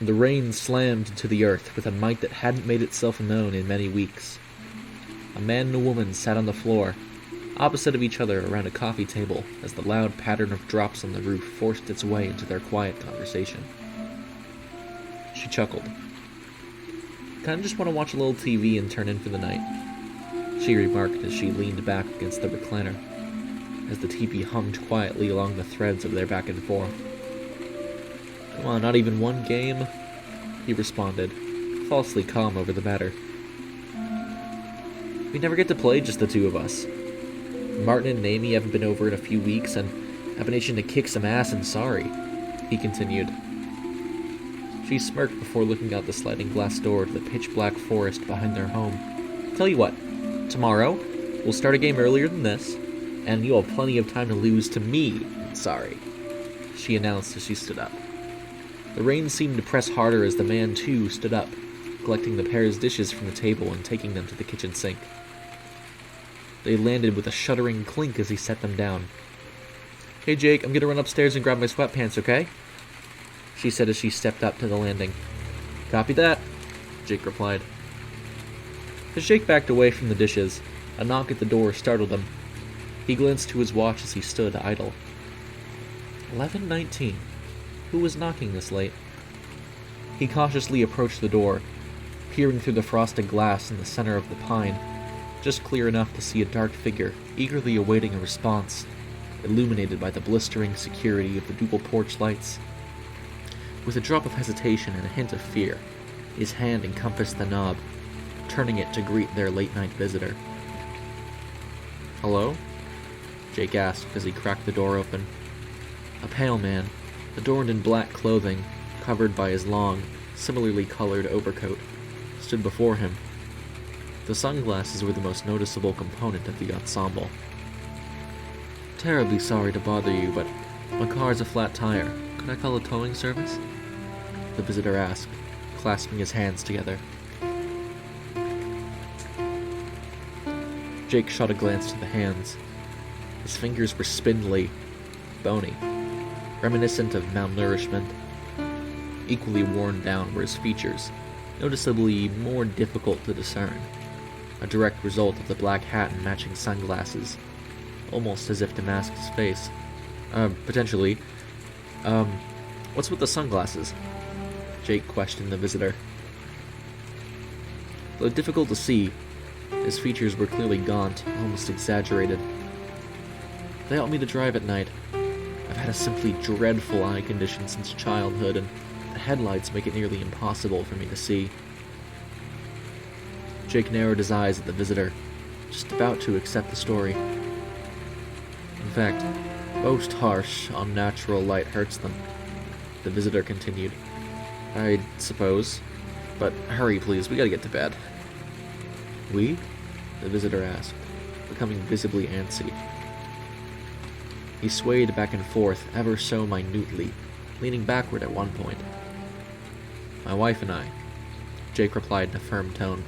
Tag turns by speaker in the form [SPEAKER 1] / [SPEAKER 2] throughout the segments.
[SPEAKER 1] The rain slammed into the earth with a might that hadn't made itself known in many weeks. A man and a woman sat on the floor, opposite of each other around a coffee table, as the loud pattern of drops on the roof forced its way into their quiet conversation. She chuckled. "Kinda just want to watch a little TV and turn in for the night," she remarked as she leaned back against the recliner, as the teepee hummed quietly along the threads of their back and forth. "Come on, not even one game?" he responded, falsely calm over the matter. "We never get to play, just the two of us. Martin and Amy haven't been over in a few weeks, and I've been itching to kick some ass and sorry," he continued. She smirked before looking out the sliding glass door to the pitch-black forest behind their home. "Tell you what, tomorrow, we'll start a game earlier than this, and you'll have plenty of time to lose to me, sorry," she announced as she stood up. The rain seemed to press harder as the man, too, stood up, collecting the pair's dishes from the table and taking them to the kitchen sink. They landed with a shuddering clink as he set them down. "Hey Jake, I'm gonna run upstairs and grab my sweatpants, okay?" she said as she stepped up to the landing. "Copy that," Jake replied. As Jake backed away from the dishes, a knock at the door startled him. He glanced to his watch as he stood idle. 11:19. Who was knocking this late? He cautiously approached the door, peering through the frosted glass in the center of the pine, just clear enough to see a dark figure eagerly awaiting a response, illuminated by the blistering security of the dual porch lights. With a drop of hesitation and a hint of fear, his hand encompassed the knob, turning it to greet their late-night visitor. "Hello?" Jake asked as he cracked the door open. A pale man, adorned in black clothing, covered by his long, similarly colored overcoat, stood before him. The sunglasses were the most noticeable component of the ensemble. "Terribly sorry to bother you, but my car's a flat tire. Could I call a towing service?" the visitor asked, clasping his hands together. Jake shot a glance to the hands. His fingers were spindly, bony, reminiscent of malnourishment. Equally worn down were his features, noticeably more difficult to discern, a direct result of the black hat and matching sunglasses, almost as if to mask his face. Potentially. What's with the sunglasses?" Jake questioned the visitor. Though difficult to see, his features were clearly gaunt, almost exaggerated. "They help me to drive at night. I've had a simply dreadful eye condition since childhood, and the headlights make it nearly impossible for me to see." Jake narrowed his eyes at the visitor, just about to accept the story. "In fact, most harsh, unnatural light hurts them," the visitor continued. "I suppose. But hurry, please, we gotta get to bed." "We?" the visitor asked, becoming visibly antsy. He swayed back and forth ever so minutely, leaning backward at one point. "My wife and I," Jake replied in a firm tone.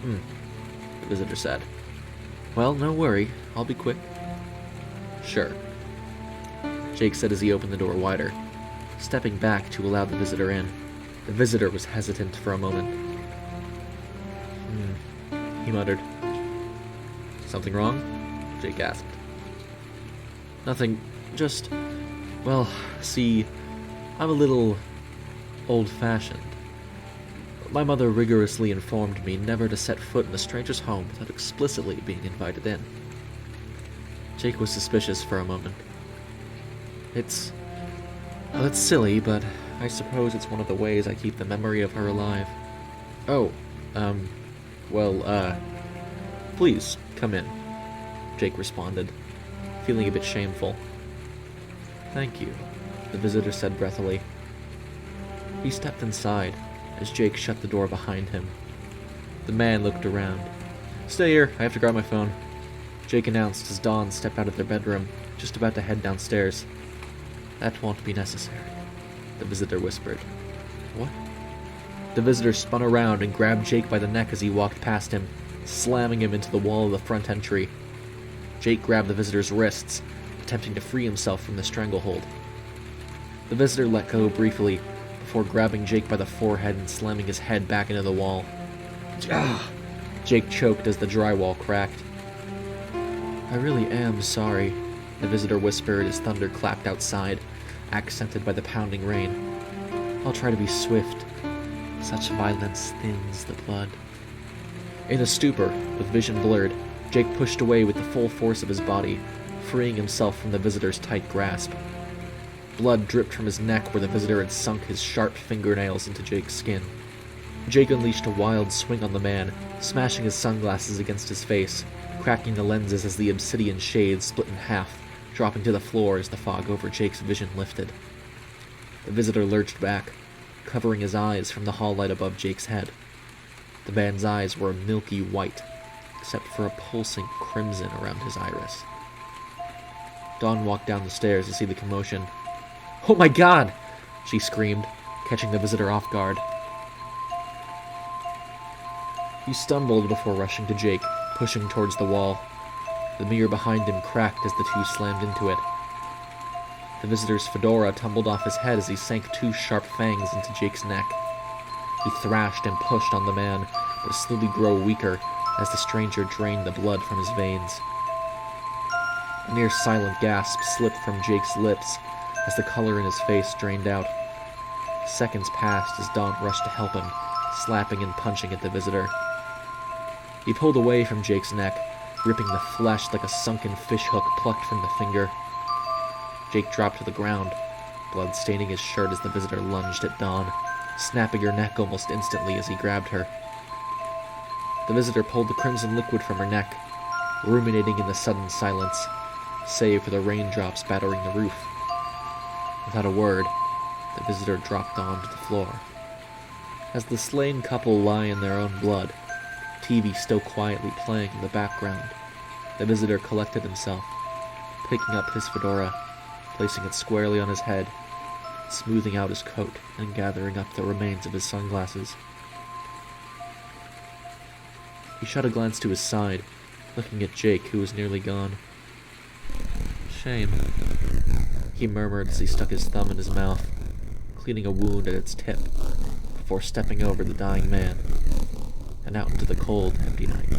[SPEAKER 1] The visitor said. "Well, no worry. I'll be quick." "Sure," Jake said as he opened the door wider, stepping back to allow the visitor in. The visitor was hesitant for a moment. He muttered. "Something wrong?" Jake asked. "Nothing, just, well, see, I'm a little old-fashioned. My mother rigorously informed me never to set foot in a stranger's home without explicitly being invited in." Jake was suspicious for a moment. It's silly, but I suppose it's one of the ways I keep the memory of her alive." "Oh, please, come in," Jake responded, feeling a bit shameful. "Thank you," the visitor said breathily. He stepped inside as Jake shut the door behind him. The man looked around. "Stay here, I have to grab my phone," Jake announced as Dawn stepped out of their bedroom, just about to head downstairs. "That won't be necessary," the visitor whispered. "What?" The visitor spun around and grabbed Jake by the neck as he walked past him, slamming him into the wall of the front entry. Jake grabbed the visitor's wrists, attempting to free himself from the stranglehold. The visitor let go briefly, before grabbing Jake by the forehead and slamming his head back into the wall. Jake choked as the drywall cracked. "I really am sorry," the visitor whispered as thunder clapped outside, accented by the pounding rain. "I'll try to be swift. Such violence thins the blood." In a stupor, with vision blurred, Jake pushed away with the full force of his body, freeing himself from the visitor's tight grasp. Blood dripped from his neck where the visitor had sunk his sharp fingernails into Jake's skin. Jake unleashed a wild swing on the man, smashing his sunglasses against his face, cracking the lenses as the obsidian shades split in half, dropping to the floor as the fog over Jake's vision lifted. The visitor lurched back, covering his eyes from the hall light above Jake's head. The man's eyes were a milky white, except for a pulsing crimson around his iris. Dawn walked down the stairs to see the commotion. "Oh my God!" she screamed, catching the visitor off guard. He stumbled before rushing to Jake, pushing towards the wall. The mirror behind him cracked as the two slammed into it. The visitor's fedora tumbled off his head as he sank two sharp fangs into Jake's neck. He thrashed and pushed on the man, but slowly grew weaker as the stranger drained the blood from his veins. A near silent gasp slipped from Jake's lips as the color in his face drained out. Seconds passed as Dawn rushed to help him, slapping and punching at the visitor. He pulled away from Jake's neck, ripping the flesh like a sunken fishhook plucked from the finger. Jake dropped to the ground, blood staining his shirt as the visitor lunged at Dawn, snapping her neck almost instantly as he grabbed her. The visitor pulled the crimson liquid from her neck, ruminating in the sudden silence, save for the raindrops battering the roof. Without a word, the visitor dropped Dawn to the floor. As the slain couple lie in their own blood, TV still quietly playing in the background, the visitor collected himself, picking up his fedora, placing it squarely on his head, smoothing out his coat and gathering up the remains of his sunglasses. He shot a glance to his side, looking at Jake, who was nearly gone. "Shame," he murmured as he stuck his thumb in his mouth, cleaning a wound at its tip, before stepping over the dying man and out into the cold, empty night.